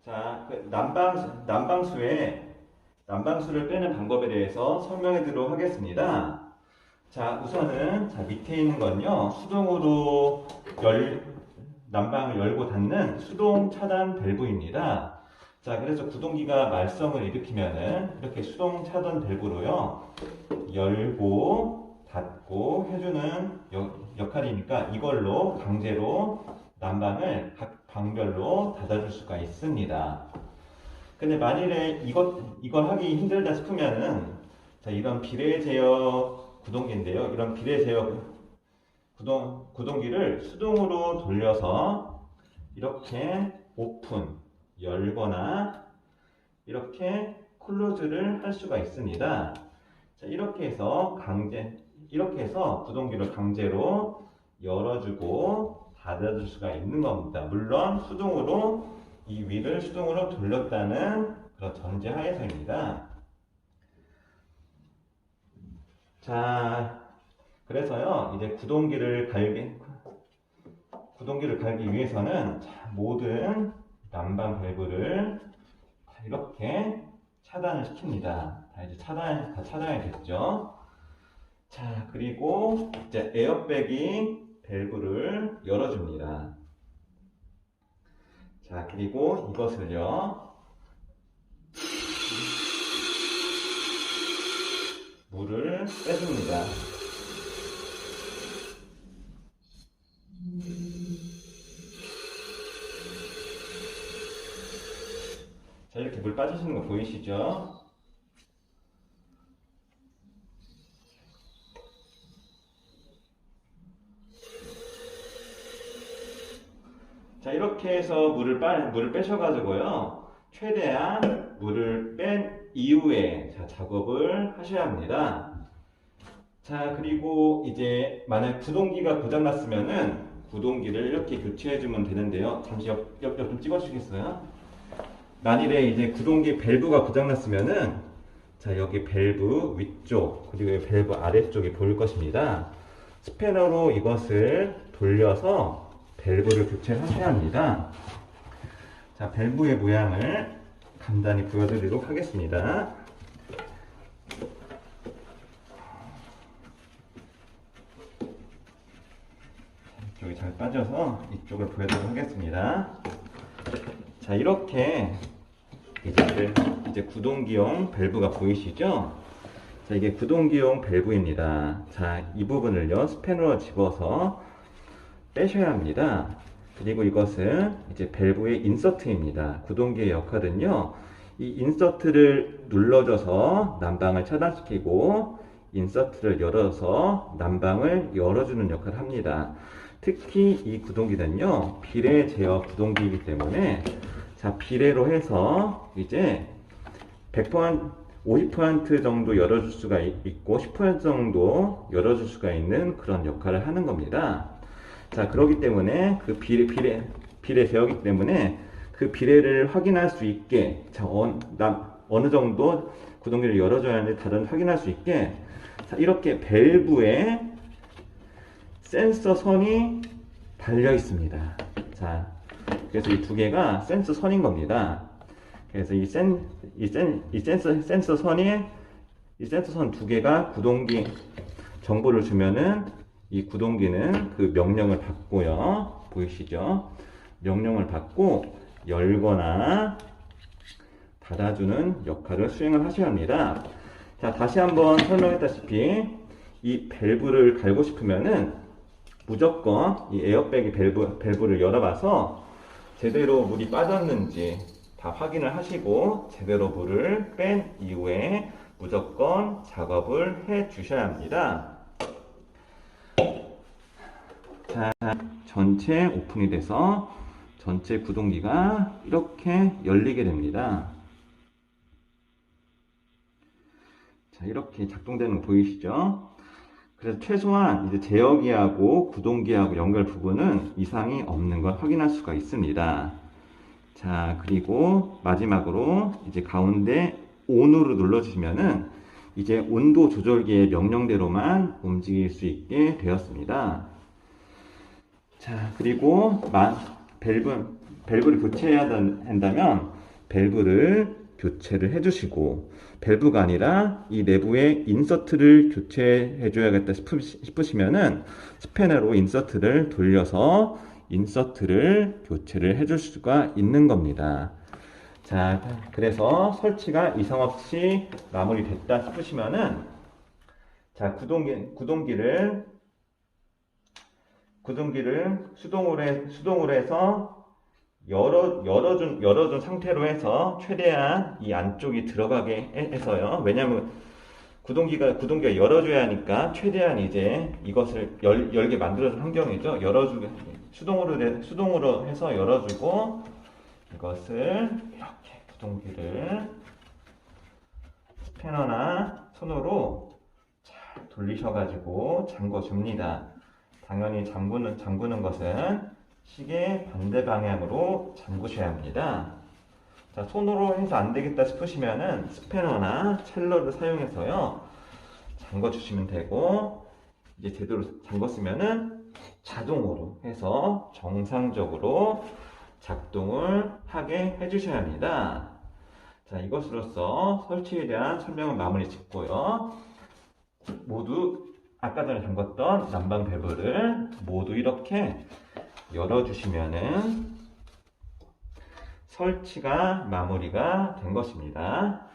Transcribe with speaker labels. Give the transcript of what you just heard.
Speaker 1: 자, 난방수를 빼는 방법에 대해서 설명해 드리도록 하겠습니다. 자, 우선은 밑에 있는 건요, 수동으로 난방을 열고 닫는 수동 차단 밸브입니다. 자, 그래서 구동기가 말썽을 일으키면은 이렇게 수동 차단 밸브로요, 열고 닫고 해주는 역할이니까 이걸로 강제로 난방을 각 방별로 닫아줄 수가 있습니다. 근데 만일에 이걸 하기 힘들다 싶으면은, 자, 이런 비례 제어 구동기인데요. 이런 비례 제어 구동기를 수동으로 돌려서 이렇게 오픈, 열거나 이렇게 클로즈를 할 수가 있습니다. 자, 이렇게 해서 구동기를 강제로 열어주고 닫아줄 수가 있는 겁니다. 물론 이 위를 수동으로 돌렸다는 그런 전제하에서입니다. 자, 그래서요, 이제 구동기를 갈기 위해서는, 자, 모든 난방 밸브를 이렇게 차단을 시킵니다. 다 이제 차단이 됐죠. 자, 그리고 이제 에어백이 밸브를 열어줍니다. 자, 그리고 이것을요, 물을 빼줍니다. 자, 이렇게 물 빠지시는 거 보이시죠? 자, 이렇게 해서 물을 빼셔가지고요, 최대한 물을 뺀 이후에 작업을 하셔야 합니다. 자, 그리고 이제 만약 구동기가 고장났으면은 구동기를 이렇게 교체해주면 되는데요. 잠시 옆 좀 찍어주시겠어요? 만일에 이제 구동기 밸브가 고장났으면은, 자, 여기 밸브 위쪽 그리고 여기 밸브 아래쪽이 보일 것입니다. 스패너로 이것을 돌려서 밸브를 교체하셔야 합니다. 자, 밸브의 모양을 간단히 보여드리도록 하겠습니다. 이쪽이 잘 빠져서 이쪽을 보여드리도록 하겠습니다. 자, 이렇게 이제 구동기용 밸브가 보이시죠? 자, 이게 구동기용 밸브입니다. 자, 이 부분을요, 스패너로 집어서 빼셔야 합니다. 그리고 이것은 이제 밸브의 인서트입니다. 구동기의 역할은요, 이 인서트를 눌러줘서 난방을 차단시키고 인서트를 열어서 난방을 열어주는 역할을 합니다. 특히 이 구동기는요, 비례 제어 구동기이기 때문에, 자, 비례로 해서 이제 100%, 50% 정도 열어줄 수가 있고 10% 정도 열어줄 수가 있는 그런 역할을 하는 겁니다. 자, 그렇기 때문에 그 비례 제어기 때문에 그 비례를 확인할 수 있게, 자, 어느 정도 구동기를 열어줘야 하는지 다른 확인할 수 있게, 자, 이렇게 밸브에 센서 선이 달려 있습니다. 자, 그래서 이 두 개가 센서 선인 겁니다. 그래서 이 센서 선 두 개가 구동기 정보를 주면은 이 구동기는 그 명령을 받고요. 보이시죠? 명령을 받고 열거나 닫아주는 역할을 수행을 하셔야 합니다. 자, 다시 한번 설명했다시피 이 밸브를 갈고 싶으면은 무조건 이 에어백이 밸브를 열어봐서 제대로 물이 빠졌는지 다 확인을 하시고 제대로 물을 뺀 이후에 무조건 작업을 해 주셔야 합니다. 자, 전체 오픈이 돼서 전체 구동기가 이렇게 열리게 됩니다. 자, 이렇게 작동되는 거 보이시죠? 그래서 최소한 이제 제어기하고 구동기하고 연결 부분은 이상이 없는 걸 확인할 수가 있습니다. 자, 그리고 마지막으로 이제 가운데 ON으로 눌러주시면은 이제 온도 조절기의 명령대로만 움직일 수 있게 되었습니다. 자, 그리고 밸브를 교체해야 한다면 밸브를 교체를 해주시고, 밸브가 아니라 이 내부에 인서트를 교체해 줘야겠다 싶으시면은 스패너로 인서트를 돌려서 인서트를 교체를 해줄 수가 있는 겁니다. 자, 그래서 설치가 이상 없이 마무리됐다 싶으시면은, 자, 구동기를 수동으로 해서 열어준 상태로 해서 최대한 이 안쪽이 들어가게 해서요. 왜냐면 구동기가 열어줘야 하니까 최대한 이제 이것을 열게 만들어준 환경이죠. 수동으로 해서 열어주고, 이것을 이렇게 구동기를 스패너나 손으로 잘 돌리셔가지고 잠궈줍니다. 당연히 잠그는 것은 시계 반대 방향으로 잠그셔야 합니다. 자, 손으로 해서 안 되겠다 싶으시면은 스패너나 첼러를 사용해서요, 잠궈 주시면 되고, 이제 제대로 잠궜으면은 자동으로 해서 정상적으로 작동을 하게 해주셔야 합니다. 자, 이것으로써 설치에 대한 설명을 마무리 짓고요. 모두 아까 전에 잠궜던 난방 밸브를 모두 이렇게 열어주시면은 설치가 마무리가 된 것입니다.